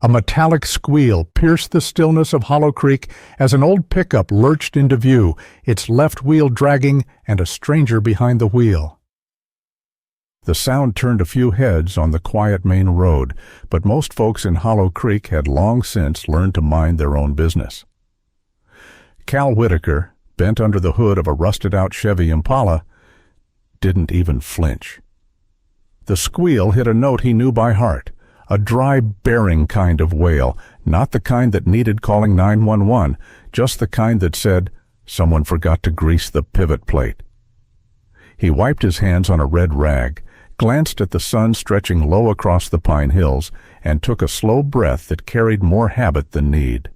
A metallic squeal pierced the stillness of Hollow Creek as an old pickup lurched into view, its left wheel dragging and a stranger behind the wheel. The sound turned a few heads on the quiet main road, but most folks in Hollow Creek had long since learned to mind their own business. Cal Whitaker, bent under the hood of a rusted-out Chevy Impala, didn't even flinch. The squeal hit a note he knew by heart, a dry, bearing kind of wail, not the kind that needed calling 911, just the kind that said, "Someone forgot to grease the pivot plate." He wiped his hands on a red rag, glanced at the sun stretching low across the pine hills, and took a slow breath that carried more habit than need.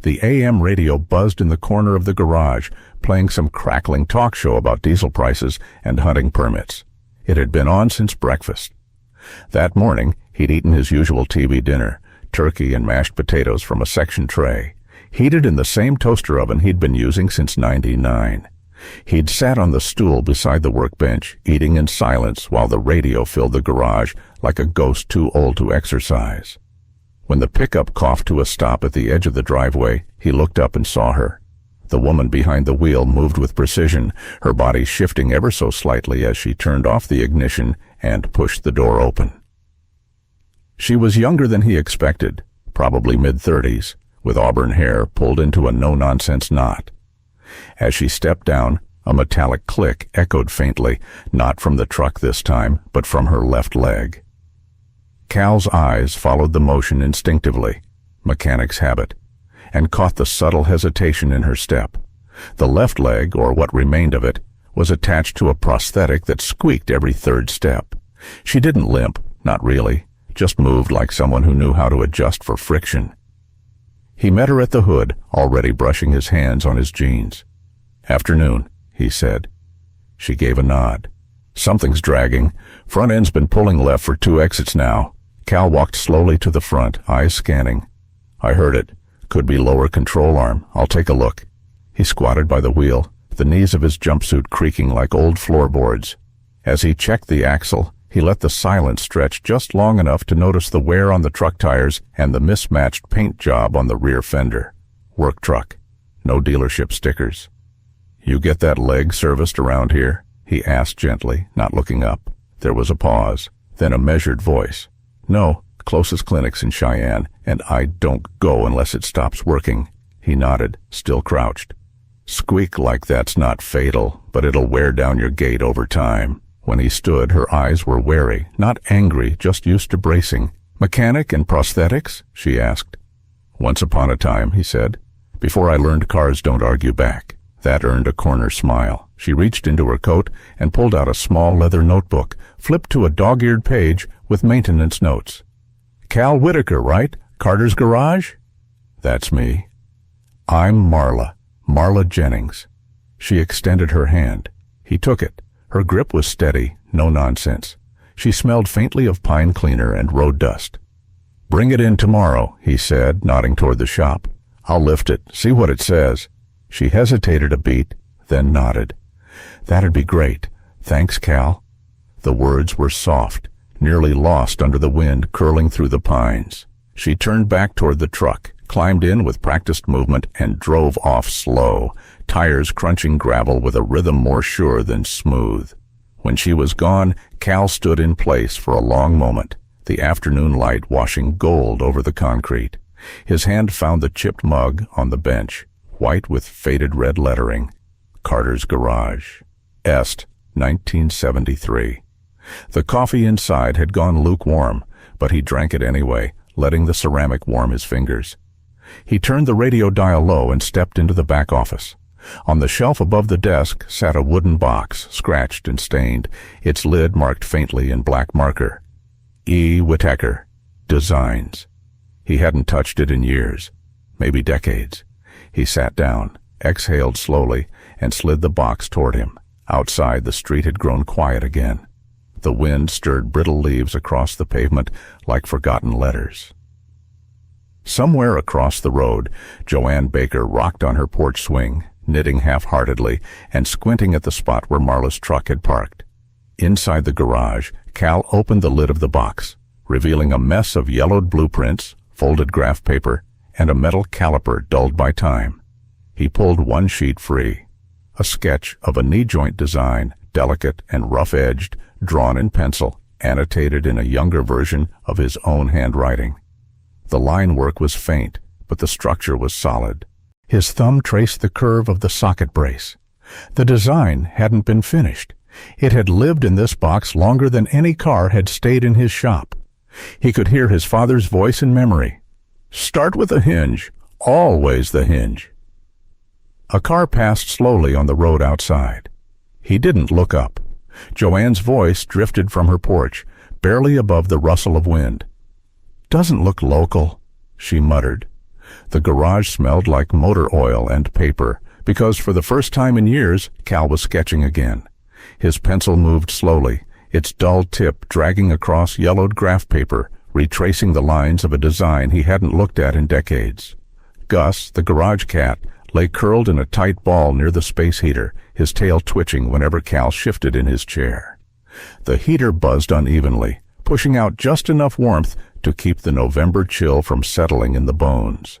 The AM radio buzzed in the corner of the garage, playing some crackling talk show about diesel prices and hunting permits. It had been on since breakfast. That morning, he'd eaten his usual TV dinner, turkey and mashed potatoes from a section tray, heated in the same toaster oven he'd been using since '99. He'd sat on the stool beside the workbench, eating in silence while the radio filled the garage like a ghost too old to exercise. When the pickup coughed to a stop at the edge of the driveway, he looked up and saw her. The woman behind the wheel moved with precision, her body shifting ever so slightly as she turned off the ignition and pushed the door open. She was younger than he expected, probably mid-30s, with auburn hair pulled into a no-nonsense knot. As she stepped down, a metallic click echoed faintly, not from the truck this time, but from her left leg. Cal's eyes followed the motion instinctively, mechanic's habit, and caught the subtle hesitation in her step. The left leg, or what remained of it, was attached to a prosthetic that squeaked every third step. She didn't limp, not really, just moved like someone who knew how to adjust for friction. He met her at the hood, already brushing his hands on his jeans. "Afternoon," he said. She gave a nod. "Something's dragging. Front end's been pulling left for 2 exits now." Cal walked slowly to the front, eyes scanning. "I heard it. Could be lower control arm. I'll take a look." He squatted by the wheel, the knees of his jumpsuit creaking like old floorboards. As he checked the axle, he let the silence stretch just long enough to notice the wear on the truck tires and the mismatched paint job on the rear fender. Work truck. No dealership stickers. "You get that leg serviced around here?" he asked gently, not looking up. There was a pause, then a measured voice. "No, closest clinic's in Cheyenne, and I don't go unless it stops working." He nodded, still crouched. "Squeak like that's not fatal, but it'll wear down your gait over time." When he stood, her eyes were wary, not angry, just used to bracing. "Mechanic and prosthetics?" she asked. "Once upon a time," he said, "before I learned cars don't argue back." That earned a corner smile. She reached into her coat and pulled out a small leather notebook, flipped to a dog-eared page with maintenance notes. "Cal Whitaker, right? Carter's Garage?" "That's me." "I'm Marla Jennings." She extended her hand. He took it. Her grip was steady, no nonsense. She smelled faintly of pine cleaner and road dust. "Bring it in tomorrow," he said, nodding toward the shop. "I'll lift it, see what it says." She hesitated a beat, then nodded. "That'd be great. Thanks, Cal." The words were soft, nearly lost under the wind curling through the pines. She turned back toward the truck, climbed in with practiced movement, and drove off slow, tires crunching gravel with a rhythm more sure than smooth. When she was gone, Cal stood in place for a long moment, the afternoon light washing gold over the concrete. His hand found the chipped mug on the bench, white with faded red lettering. Carter's Garage. Est, 1973. The coffee inside had gone lukewarm, but he drank it anyway, letting the ceramic warm his fingers. He turned the radio dial low and stepped into the back office. On the shelf above the desk sat a wooden box, scratched and stained, its lid marked faintly in black marker. E. Whitaker, Designs. He hadn't touched it in years, maybe decades. He sat down, exhaled slowly, and slid the box toward him. Outside, the street had grown quiet again. The wind stirred brittle leaves across the pavement like forgotten letters. Somewhere across the road, Joanne Baker rocked on her porch swing, knitting half-heartedly and squinting at the spot where Marla's truck had parked. Inside the garage, Cal opened the lid of the box, revealing a mess of yellowed blueprints, folded graph paper, and a metal caliper dulled by time. He pulled one sheet free. A sketch of a knee-joint design, delicate and rough-edged, drawn in pencil, annotated in a younger version of his own handwriting. The line work was faint, but the structure was solid. His thumb traced the curve of the socket brace. The design hadn't been finished. It had lived in this box longer than any car had stayed in his shop. He could hear his father's voice in memory. "Start with the hinge. Always the hinge." A car passed slowly on the road outside. He didn't look up. Joanne's voice drifted from her porch, barely above the rustle of wind. "Doesn't look local," she muttered. The garage smelled like motor oil and paper, because for the first time in years, Cal was sketching again. His pencil moved slowly, its dull tip dragging across yellowed graph paper, retracing the lines of a design he hadn't looked at in decades. Gus, the garage cat, lay curled in a tight ball near the space heater, his tail twitching whenever Cal shifted in his chair. The heater buzzed unevenly, pushing out just enough warmth to keep the November chill from settling in the bones.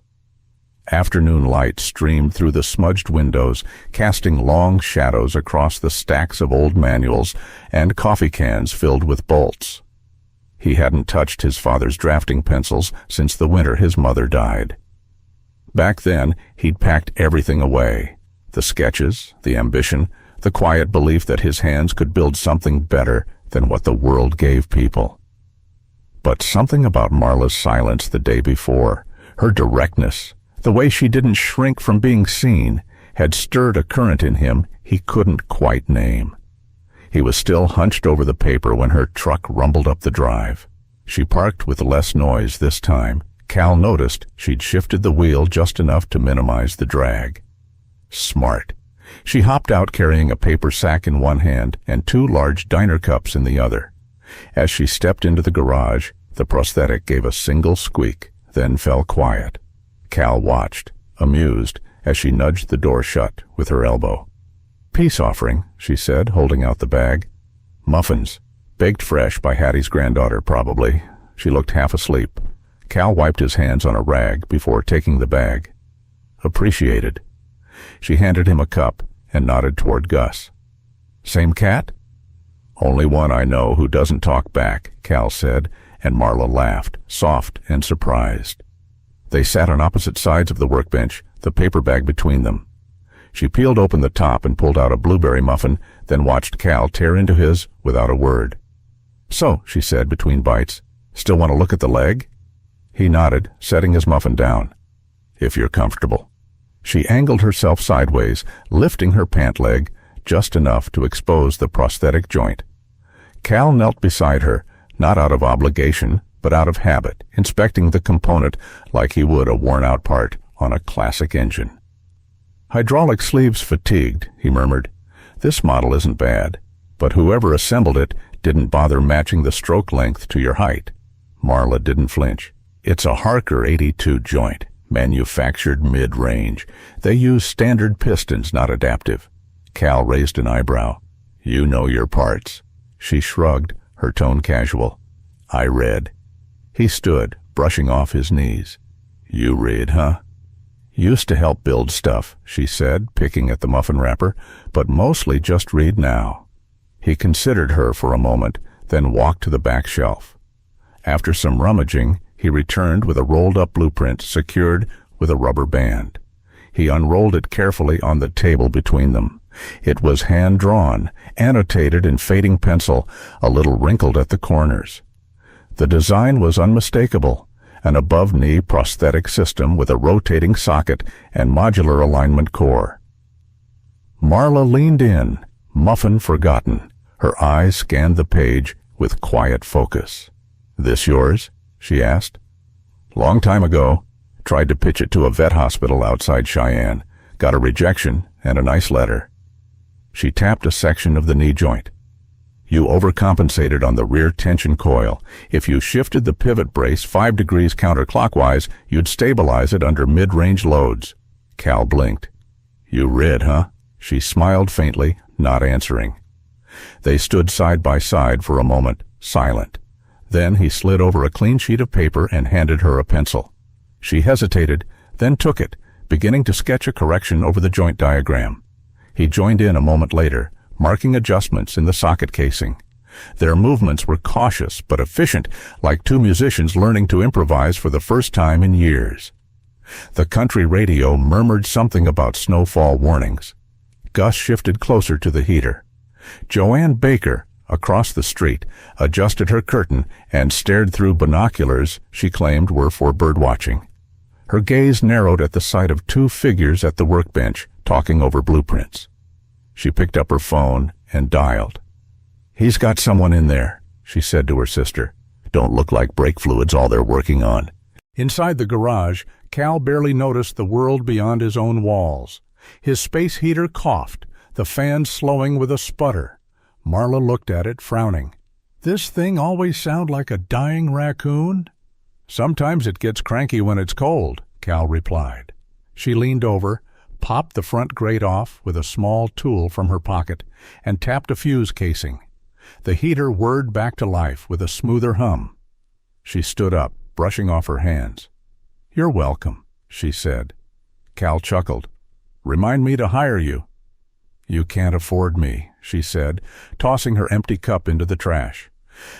Afternoon light streamed through the smudged windows, casting long shadows across the stacks of old manuals and coffee cans filled with bolts. He hadn't touched his father's drafting pencils since the winter his mother died. Back then, he'd packed everything away. The sketches, the ambition, the quiet belief that his hands could build something better than what the world gave people. But something about Marla's silence the day before, her directness, the way she didn't shrink from being seen, had stirred a current in him he couldn't quite name. He was still hunched over the paper when her truck rumbled up the drive. She parked with less noise this time. Cal noticed she'd shifted the wheel just enough to minimize the drag. Smart. She hopped out carrying a paper sack in one hand and 2 large diner cups in the other. As she stepped into the garage, the prosthetic gave a single squeak, then fell quiet. Cal watched, amused, as she nudged the door shut with her elbow. "Peace offering," she said, holding out the bag. "Muffins. Baked fresh by Hattie's granddaughter, probably." She looked half asleep. Cal wiped his hands on a rag before taking the bag. "Appreciated." She handed him a cup and nodded toward Gus. "Same cat?" "Only one I know who doesn't talk back," Cal said, and Marla laughed, soft and surprised. They sat on opposite sides of the workbench, the paper bag between them. She peeled open the top and pulled out a blueberry muffin, then watched Cal tear into his without a word. "So," she said between bites, "still want to look at the leg?" He nodded, setting his muffin down. "If you're comfortable." She angled herself sideways, lifting her pant leg just enough to expose the prosthetic joint. Cal knelt beside her, not out of obligation, but out of habit, inspecting the component like he would a worn-out part on a classic engine. "Hydraulic sleeves fatigued," he murmured. "This model isn't bad, but whoever assembled it didn't bother matching the stroke length to your height." Marla didn't flinch. "It's a Harker 82 joint, manufactured mid-range. They use standard pistons, not adaptive." Cal raised an eyebrow. "You know your parts." She shrugged, her tone casual. "I read." He stood, brushing off his knees. "You read, huh?" "Used to help build stuff," she said, picking at the muffin wrapper, "but mostly just read now." He considered her for a moment, then walked to the back shelf. After some rummaging, he returned with a rolled-up blueprint secured with a rubber band. He unrolled it carefully on the table between them. It was hand-drawn, annotated in fading pencil, a little wrinkled at the corners. The design was unmistakable, an above-knee prosthetic system with a rotating socket and modular alignment core. Marla leaned in, muffin forgotten. Her eyes scanned the page with quiet focus. "This yours?" she asked. "Long time ago. Tried to pitch it to a vet hospital outside Cheyenne. Got a rejection and a nice letter." She tapped a section of the knee joint. "You overcompensated on the rear tension coil. If you shifted the pivot brace 5 degrees counterclockwise, you'd stabilize it under mid-range loads." Cal blinked. "You read, huh?" She smiled faintly, not answering. They stood side by side for a moment, silent. Then he slid over a clean sheet of paper and handed her a pencil. She hesitated, then took it, beginning to sketch a correction over the joint diagram. He joined in a moment later, marking adjustments in the socket casing. Their movements were cautious but efficient, like two musicians learning to improvise for the first time in years. The country radio murmured something about snowfall warnings. Gus shifted closer to the heater. Joanne Baker, across the street, adjusted her curtain and stared through binoculars she claimed were for birdwatching. Her gaze narrowed at the sight of two figures at the workbench, talking over blueprints. She picked up her phone and dialed. "He's got someone in there," she said to her sister. "Don't look like brake fluid's all they're working on." Inside the garage, Cal barely noticed the world beyond his own walls. His space heater coughed, the fan slowing with a sputter. Marla looked at it, frowning. "This thing always sound like a dying raccoon?" "Sometimes it gets cranky when it's cold," Cal replied. She leaned over, popped the front grate off with a small tool from her pocket, and tapped a fuse casing. The heater whirred back to life with a smoother hum. She stood up, brushing off her hands. "You're welcome," she said. Cal chuckled. "Remind me to hire you." "You can't afford me," she said, tossing her empty cup into the trash.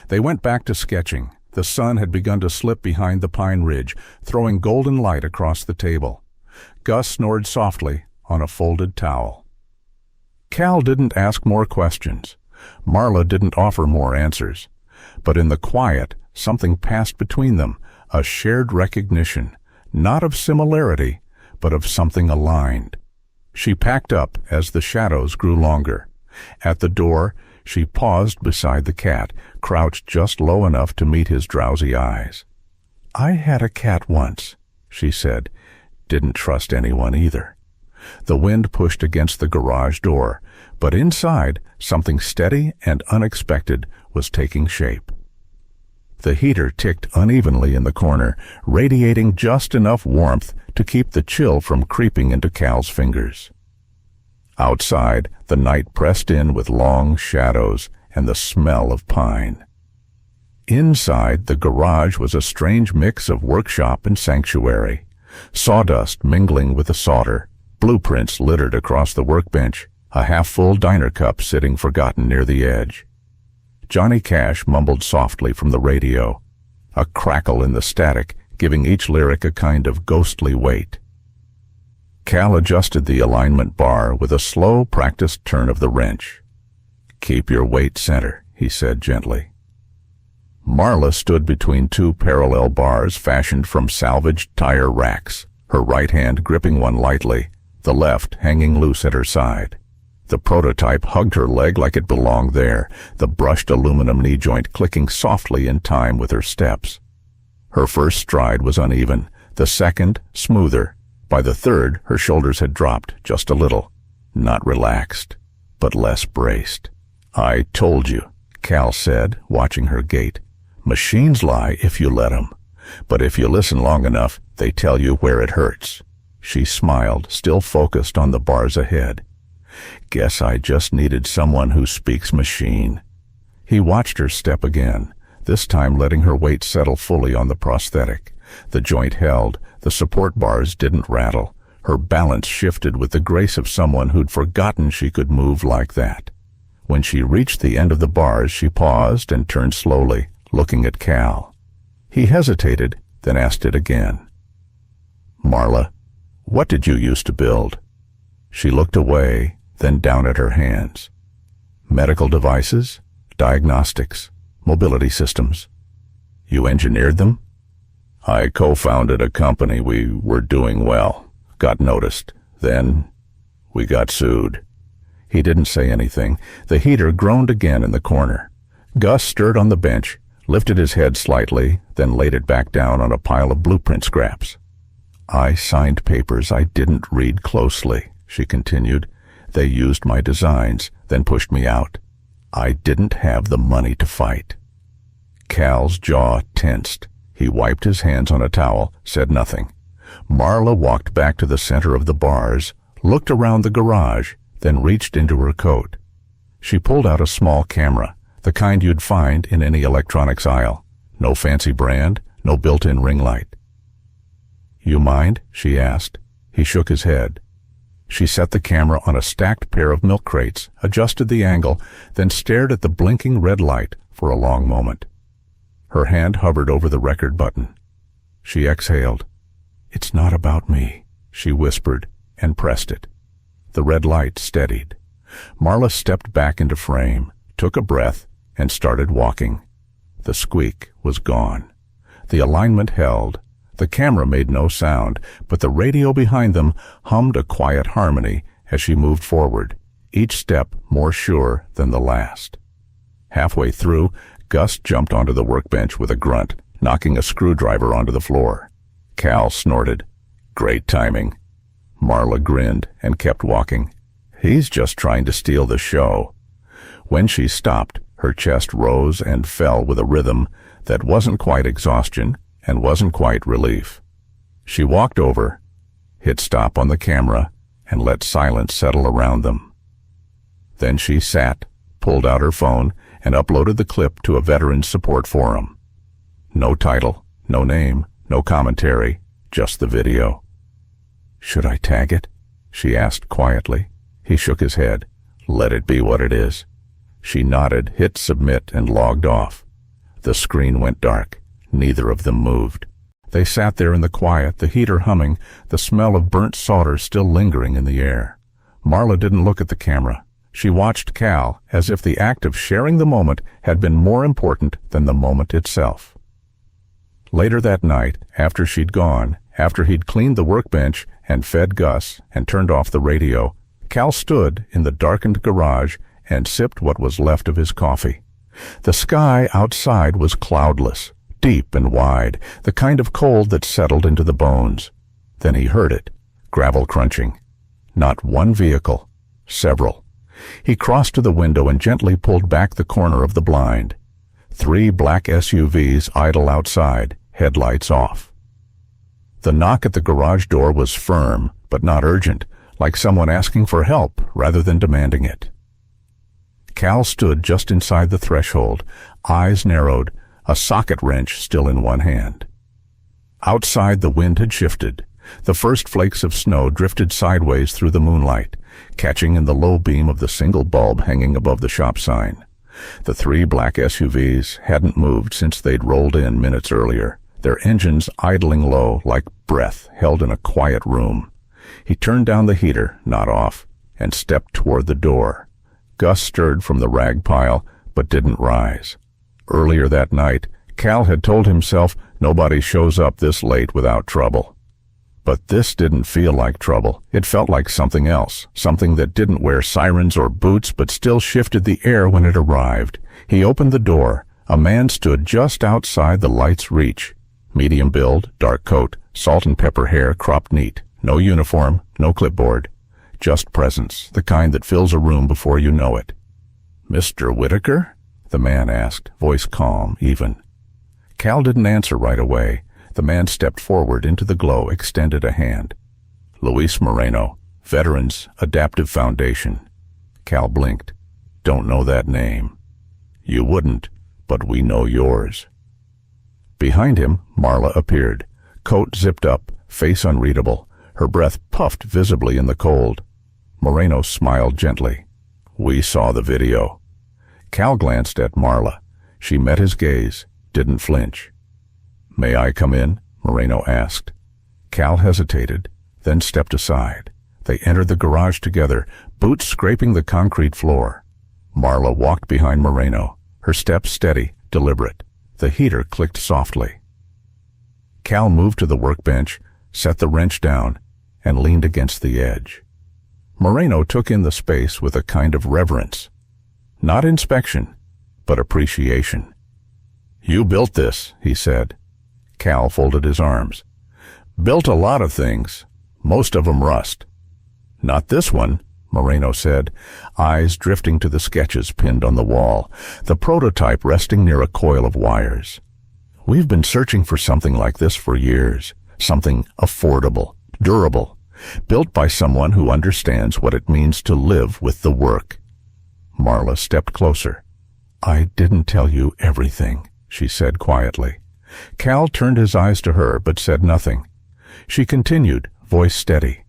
They went back to sketching. The sun had begun to slip behind the pine ridge, throwing golden light across the table. Gus snored softly on a folded towel. Cal didn't ask more questions. Marla didn't offer more answers. But in the quiet, something passed between them, a shared recognition, not of similarity, but of something aligned. She packed up as the shadows grew longer. At the door, she paused beside the cat, crouched just low enough to meet his drowsy eyes. "I had a cat once," she said. Didn't trust anyone either. The wind pushed against the garage door, but inside, something steady and unexpected was taking shape. The heater ticked unevenly in the corner, radiating just enough warmth to keep the chill from creeping into Cal's fingers. Outside, the night pressed in with long shadows and the smell of pine. Inside, the garage was a strange mix of workshop and sanctuary. Sawdust mingling with the solder, blueprints littered across the workbench, a half-full diner cup sitting forgotten near the edge. Johnny Cash mumbled softly from the radio, a crackle in the static giving each lyric a kind of ghostly weight. Cal adjusted the alignment bar with a slow, practiced turn of the wrench. "Keep your weight center," he said gently. Marla stood between two parallel bars fashioned from salvaged tire racks, her right hand gripping one lightly, the left hanging loose at her side. The prototype hugged her leg like it belonged there, the brushed aluminum knee joint clicking softly in time with her steps. Her first stride was uneven, the second smoother. By the third, her shoulders had dropped just a little, not relaxed, but less braced. "I told you," Cal said, watching her gait. "Machines lie if you let 'em, but if you listen long enough, they tell you where it hurts." She smiled, still focused on the bars ahead. "Guess I just needed someone who speaks machine." He watched her step again, this time letting her weight settle fully on the prosthetic. The joint held, the support bars didn't rattle. Her balance shifted with the grace of someone who'd forgotten she could move like that. When she reached the end of the bars, she paused and turned slowly, looking at Cal. He hesitated, then asked it again. "Marla, what did you used to build?" She looked away, then down at her hands. "Medical devices, diagnostics, mobility systems. You engineered them?" "I co-founded a company. We were doing well. Got noticed. Then we got sued." He didn't say anything. The heater groaned again in the corner. Gus stirred on the bench, lifted his head slightly, then laid it back down on a pile of blueprint scraps. "I signed papers I didn't read closely," she continued. "They used my designs, then pushed me out. I didn't have the money to fight." Cal's jaw tensed. He wiped his hands on a towel, said nothing. Marla walked back to the center of the bars, looked around the garage, then reached into her coat. She pulled out a small camera, the kind you'd find in any electronics aisle. No fancy brand, no built-in ring light. "You mind?" she asked. He shook his head. She set the camera on a stacked pair of milk crates, adjusted the angle, then stared at the blinking red light for a long moment. Her hand hovered over the record button. She exhaled. "It's not about me," she whispered, and pressed it. The red light steadied. Marla stepped back into frame, took a breath, and started walking. The squeak was gone. The alignment held. The camera made no sound, but the radio behind them hummed a quiet harmony as she moved forward, each step more sure than the last. Halfway through, Gus jumped onto the workbench with a grunt, knocking a screwdriver onto the floor. Cal snorted. "Great timing." Marla grinned and kept walking. "He's just trying to steal the show." When she stopped, her chest rose and fell with a rhythm that wasn't quite exhaustion and wasn't quite relief. She walked over, hit stop on the camera, and let silence settle around them. Then she sat, pulled out her phone, and uploaded the clip to a veterans support forum. No title, no name, no commentary, just the video. "Should I tag it?" she asked quietly. He shook his head. "Let it be what it is." She nodded, hit submit, and logged off. The screen went dark. Neither of them moved. They sat there in the quiet, the heater humming, the smell of burnt solder still lingering in the air. Marla didn't look at the camera. She watched Cal as if the act of sharing the moment had been more important than the moment itself. Later that night, after she'd gone, after he'd cleaned the workbench and fed Gus and turned off the radio, Cal stood in the darkened garage and sipped what was left of his coffee. The sky outside was cloudless, deep and wide, the kind of cold that settled into the bones. Then he heard it, gravel crunching. Not one vehicle, several. He crossed to the window and gently pulled back the corner of the blind. 3 black SUVs idle outside, headlights off. The knock at the garage door was firm, but not urgent, like someone asking for help rather than demanding it. Cal stood just inside the threshold, eyes narrowed, a socket wrench still in one hand. Outside, the wind had shifted. The first flakes of snow drifted sideways through the moonlight, catching in the low beam of the single bulb hanging above the shop sign. The 3 black SUVs hadn't moved since they'd rolled in minutes earlier, their engines idling low like breath held in a quiet room. He turned down the heater, not off, and stepped toward the door. Gus stirred from the rag pile, but didn't rise. Earlier that night, Cal had told himself nobody shows up this late without trouble. But this didn't feel like trouble. It felt like something else, something that didn't wear sirens or boots but still shifted the air when it arrived. He opened the door. A man stood just outside the light's reach. Medium build, dark coat, salt and pepper hair cropped neat. No uniform, no clipboard. Just presence, the kind that fills a room before you know it. "Mr. Whitaker?" the man asked, voice calm, even. Cal didn't answer right away. The man stepped forward into the glow, extended a hand. "Luis Moreno, Veterans Adaptive Foundation." Cal blinked. "Don't know that name." "You wouldn't, but we know yours." Behind him, Marla appeared, coat zipped up, face unreadable, her breath puffed visibly in the cold. Moreno smiled gently. "We saw the video." Cal glanced at Marla. She met his gaze, didn't flinch. "May I come in?" Moreno asked. Cal hesitated, then stepped aside. They entered the garage together, boots scraping the concrete floor. Marla walked behind Moreno, her steps steady, deliberate. The heater clicked softly. Cal moved to the workbench, set the wrench down, and leaned against the edge. Moreno took in the space with a kind of reverence. Not inspection, but appreciation. "You built this," he said. Cal folded his arms. "Built a lot of things, most of them rust." "Not this one," Moreno said, eyes drifting to the sketches pinned on the wall, the prototype resting near a coil of wires. "We've been searching for something like this for years, something affordable, durable, built by someone who understands what it means to live with the work." Marla stepped closer. "I didn't tell you everything," she said quietly. Cal turned his eyes to her but said nothing. She continued, voice steady.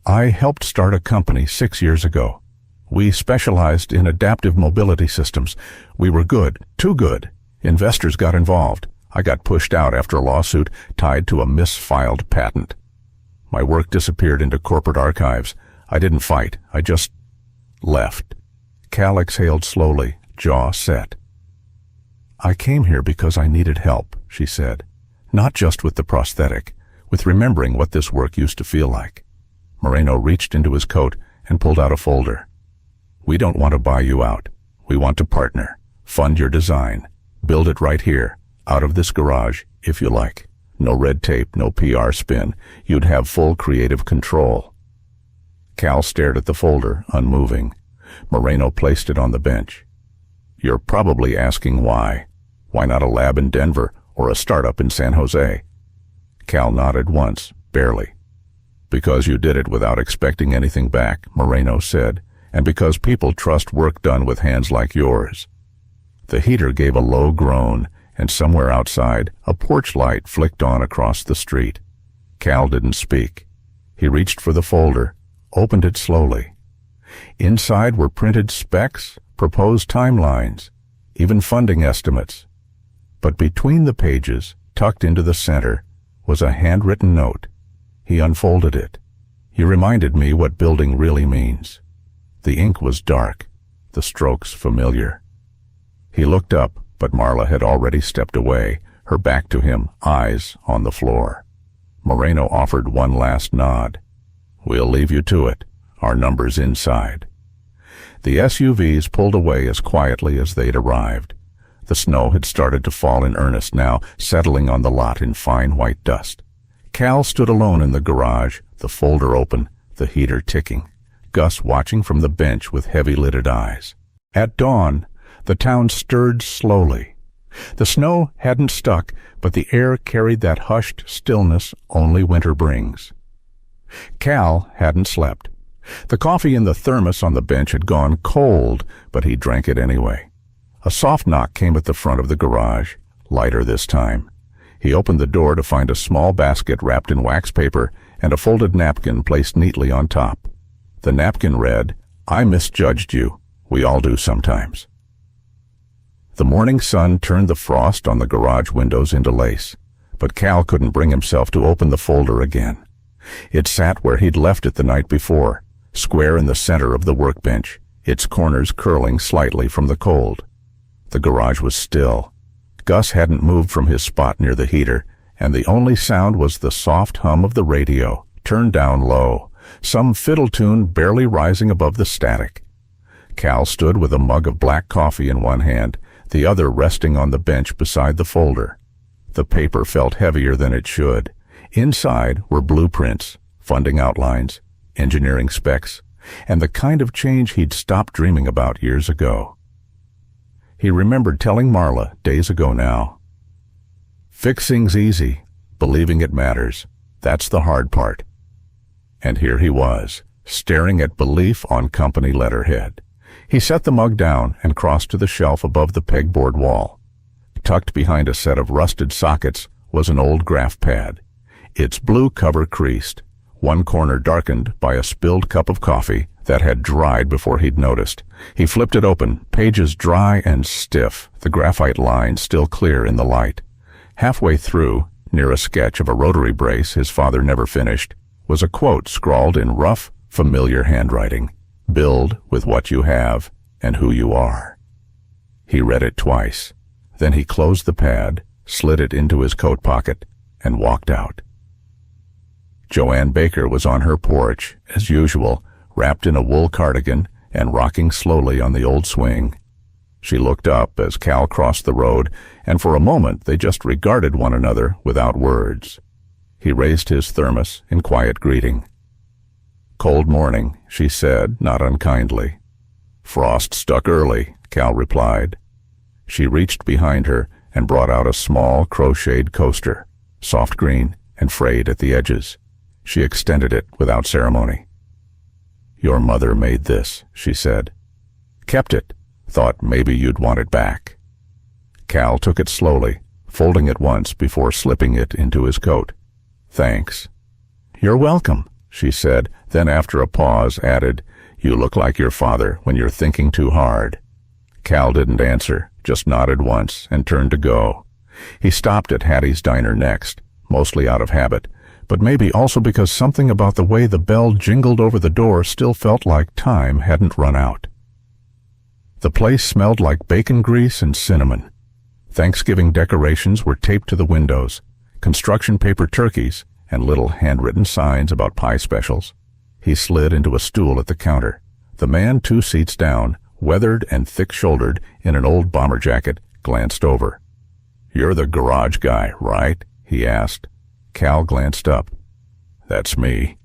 I helped start a company 6 years ago. We specialized in adaptive mobility systems. We were good, too good. Investors got involved. I got pushed out after a lawsuit tied to a misfiled patent. My work disappeared into corporate archives. I didn't fight. I just left. Cal exhaled slowly, jaw set. I came here because I needed help, she said. Not just with the prosthetic, with remembering what this work used to feel like. Moreno reached into his coat and pulled out a folder. We don't want to buy you out. We want to partner, fund your design, build it right here, out of this garage, if you like. No red tape, no PR spin. You'd have full creative control. Cal stared at the folder, unmoving. Moreno placed it on the bench. You're probably asking why. Why not a lab in Denver or a startup in San Jose? Cal nodded once, barely. Because you did it without expecting anything back, Moreno said, and because people trust work done with hands like yours. The heater gave a low groan, and somewhere outside, a porch light flicked on across the street. Cal didn't speak. He reached for the folder, opened it slowly. Inside were printed specs, proposed timelines, even funding estimates. But between the pages, tucked into the center, was a handwritten note. He unfolded it. He reminded me what building really means. The ink was dark, the strokes familiar. He looked up, but Marla had already stepped away, her back to him, eyes on the floor. Moreno offered one last nod. We'll leave you to it. Our number's inside. The SUVs pulled away as quietly as they'd arrived. The snow had started to fall in earnest now, settling on the lot in fine white dust. Cal stood alone in the garage, the folder open, the heater ticking. Gus watching from the bench with heavy-lidded eyes. At dawn, the town stirred slowly. The snow hadn't stuck, but the air carried that hushed stillness only winter brings. Cal hadn't slept. The coffee in the thermos on the bench had gone cold, but he drank it anyway. A soft knock came at the front of the garage, lighter this time. He opened the door to find a small basket wrapped in wax paper and a folded napkin placed neatly on top. The napkin read, I misjudged you. We all do sometimes. The morning sun turned the frost on the garage windows into lace, but Cal couldn't bring himself to open the folder again. It sat where he'd left it the night before, square in the center of the workbench, its corners curling slightly from the cold. The garage was still. Gus hadn't moved from his spot near the heater, and the only sound was the soft hum of the radio, turned down low, some fiddle tune barely rising above the static. Cal stood with a mug of black coffee in one hand, the other resting on the bench beside the folder. The paper felt heavier than it should. Inside were blueprints, funding outlines, engineering specs, and the kind of change he'd stopped dreaming about years ago. He remembered telling Marla days ago now. Fixing's easy, believing it matters. That's the hard part. And here he was, staring at belief on company letterhead. He set the mug down and crossed to the shelf above the pegboard wall. Tucked behind a set of rusted sockets was an old graph pad, its blue cover creased, one corner darkened by a spilled cup of coffee that had dried before he'd noticed. He flipped it open, pages dry and stiff, the graphite line still clear in the light. Halfway through, near a sketch of a rotary brace his father never finished, was a quote scrawled in rough, familiar handwriting. Build with what you have and who you are. He read it twice. Then he closed the pad, slid it into his coat pocket, and walked out. Joanne Baker was on her porch, as usual, wrapped in a wool cardigan and rocking slowly on the old swing. She looked up as Cal crossed the road, and for a moment they just regarded one another without words. He raised his thermos in quiet greeting. Cold morning, she said, not unkindly. Frost stuck early, Cal replied. She reached behind her and brought out a small crocheted coaster, soft green and frayed at the edges. She extended it without ceremony. Your mother made this, she said. Kept it. Thought maybe you'd want it back. Cal took it slowly, folding it once before slipping it into his coat. "Thanks." "You're welcome," she said, then after a pause added, "You look like your father when you're thinking too hard." Cal didn't answer, just nodded once and turned to go. He stopped at Hattie's Diner next, mostly out of habit, but maybe also because something about the way the bell jingled over the door still felt like time hadn't run out. The place smelled like bacon grease and cinnamon. Thanksgiving decorations were taped to the windows, construction paper turkeys, and little handwritten signs about pie specials. He slid into a stool at the counter. The man 2 seats down, weathered and thick-shouldered in an old bomber jacket, glanced over. "You're the garage guy, right?" he asked. Cal glanced up. "That's me."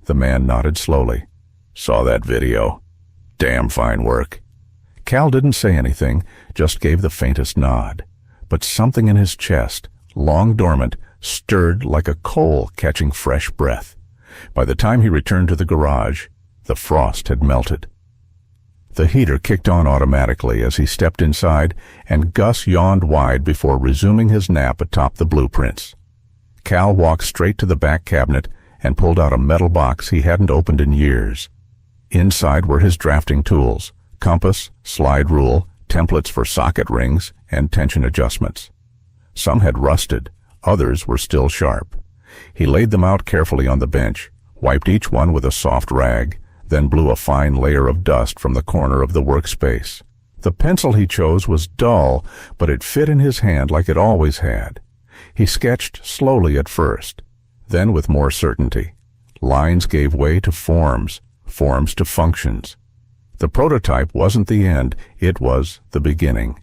The man nodded slowly. "Saw that video. Damn fine work." Cal didn't say anything, just gave the faintest nod. But something in his chest, long dormant, stirred like a coal catching fresh breath. By the time he returned to the garage, the frost had melted. The heater kicked on automatically as he stepped inside, and Gus yawned wide before resuming his nap atop the blueprints. Cal walked straight to the back cabinet and pulled out a metal box he hadn't opened in years. Inside were his drafting tools, compass, slide rule, templates for socket rings, and tension adjustments. Some had rusted, others were still sharp. He laid them out carefully on the bench, wiped each one with a soft rag, then blew a fine layer of dust from the corner of the workspace. The pencil he chose was dull, but it fit in his hand like it always had. He sketched slowly at first, then with more certainty. Lines gave way to forms, forms to functions. The prototype wasn't the end, it was the beginning.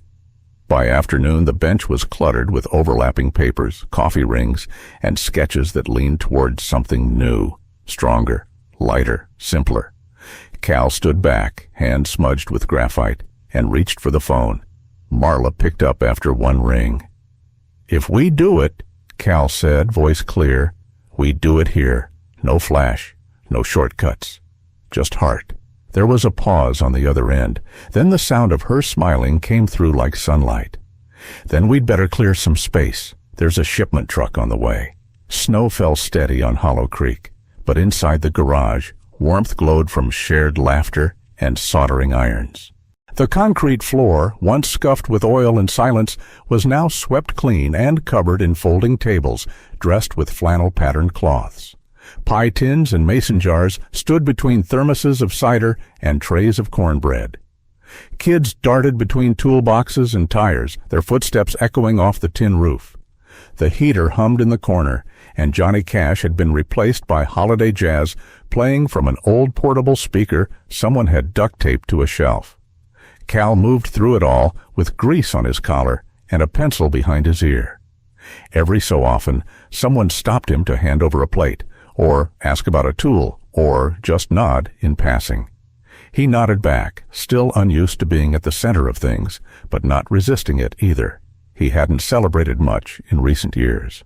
By afternoon, the bench was cluttered with overlapping papers, coffee rings, and sketches that leaned toward something new, stronger, lighter, simpler. Cal stood back, hands smudged with graphite, and reached for the phone. Marla picked up after one ring. "If we do it," Cal said, voice clear, "we do it here. No flash, no shortcuts. Just heart." There was a pause on the other end. Then the sound of her smiling came through like sunlight. "Then we'd better clear some space. There's a shipment truck on the way." Snow fell steady on Hollow Creek, but inside the garage, warmth glowed from shared laughter and soldering irons. The concrete floor, once scuffed with oil and silence, was now swept clean and covered in folding tables, dressed with flannel-patterned cloths. Pie tins and mason jars stood between thermoses of cider and trays of cornbread. Kids darted between toolboxes and tires, their footsteps echoing off the tin roof. The heater hummed in the corner, and Johnny Cash had been replaced by holiday jazz playing from an old portable speaker someone had duct-taped to a shelf. Cal moved through it all with grease on his collar and a pencil behind his ear. Every so often, someone stopped him to hand over a plate, or ask about a tool, or just nod in passing. He nodded back, still unused to being at the center of things, but not resisting it either. He hadn't celebrated much in recent years.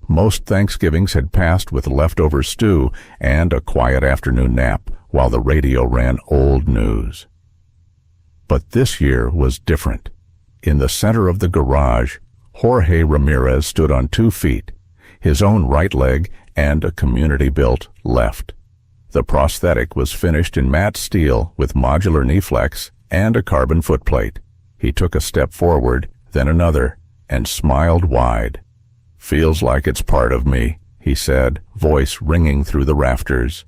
Most Thanksgivings had passed with leftover stew and a quiet afternoon nap while the radio ran old news. But this year was different. In the center of the garage, Jorge Ramirez stood on 2 feet, his own right leg and a community-built left. The prosthetic was finished in matte steel with modular knee flex and a carbon footplate. He took a step forward, then another, and smiled wide. "Feels like it's part of me," he said, voice ringing through the rafters.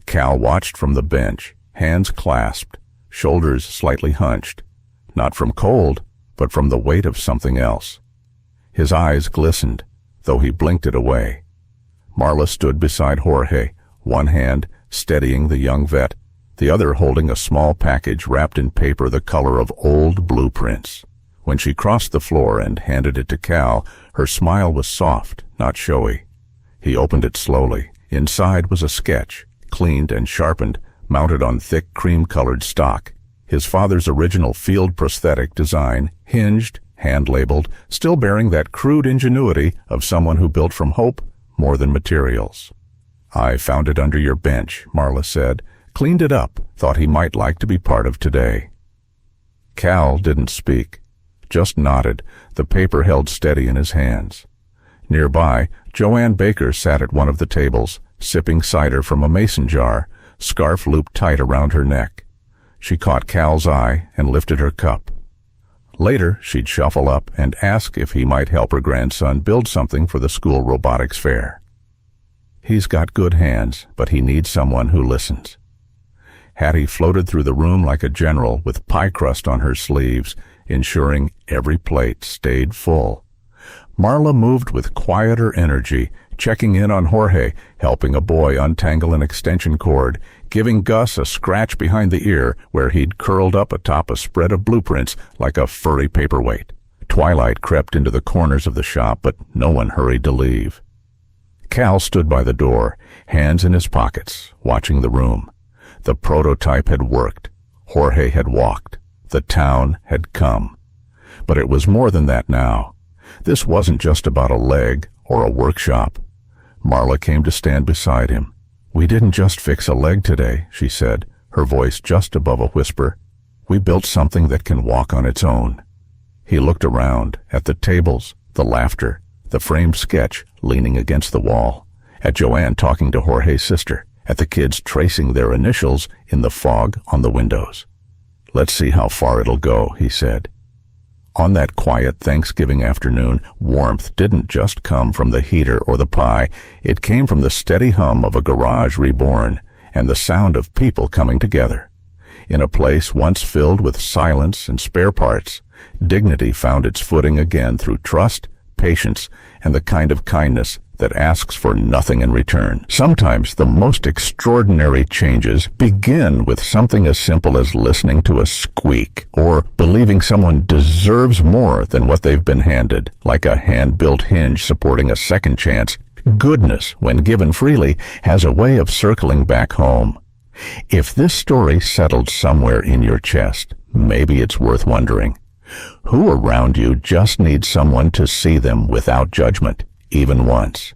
Cal watched from the bench, hands clasped, shoulders slightly hunched, not from cold, but from the weight of something else. His eyes glistened, though he blinked it away. Marla stood beside Jorge, one hand steadying the young vet, the other holding a small package wrapped in paper the color of old blueprints. When she crossed the floor and handed it to Cal, her smile was soft, not showy. He opened it slowly. Inside was a sketch, cleaned and sharpened, mounted on thick cream-colored stock. His father's original field prosthetic design, hinged, hand-labeled, still bearing that crude ingenuity of someone who built from hope more than materials. "I found it under your bench," Marla said. "Cleaned it up, thought he might like to be part of today." Cal didn't speak, just nodded, the paper held steady in his hands. Nearby, Joanne Baker sat at one of the tables, sipping cider from a mason jar, scarf looped tight around her neck. She caught Cal's eye and lifted her cup. Later, she'd shuffle up and ask if he might help her grandson build something for the school robotics fair. He's got good hands, but he needs someone who listens. Hattie floated through the room like a general with pie crust on her sleeves, ensuring every plate stayed full. Marla moved with quieter energy, checking in on Jorge, helping a boy untangle an extension cord, giving Gus a scratch behind the ear where he'd curled up atop a spread of blueprints like a furry paperweight. Twilight crept into the corners of the shop, but no one hurried to leave. Cal stood by the door, hands in his pockets, watching the room. The prototype had worked. Jorge had walked. The town had come. But it was more than that now. This wasn't just about a leg or a workshop. Marla came to stand beside him. "We didn't just fix a leg today," she said, her voice just above a whisper. "We built something that can walk on its own." He looked around, at the tables, the laughter, the framed sketch leaning against the wall, at Joanne talking to Jorge's sister, at the kids tracing their initials in the fog on the windows. "Let's see how far it'll go," he said. On that quiet Thanksgiving afternoon, warmth didn't just come from the heater or the pie. It came from the steady hum of a garage reborn and the sound of people coming together. In a place once filled with silence and spare parts, dignity found its footing again through trust, patience, and the kind of kindness that asks for nothing in return. Sometimes the most extraordinary changes begin with something as simple as listening to a squeak or believing someone deserves more than what they've been handed, like a hand-built hinge supporting a second chance. Goodness, when given freely, has a way of circling back home. If this story settled somewhere in your chest, maybe it's worth wondering. Who around you just needs someone to see them without judgment, even once?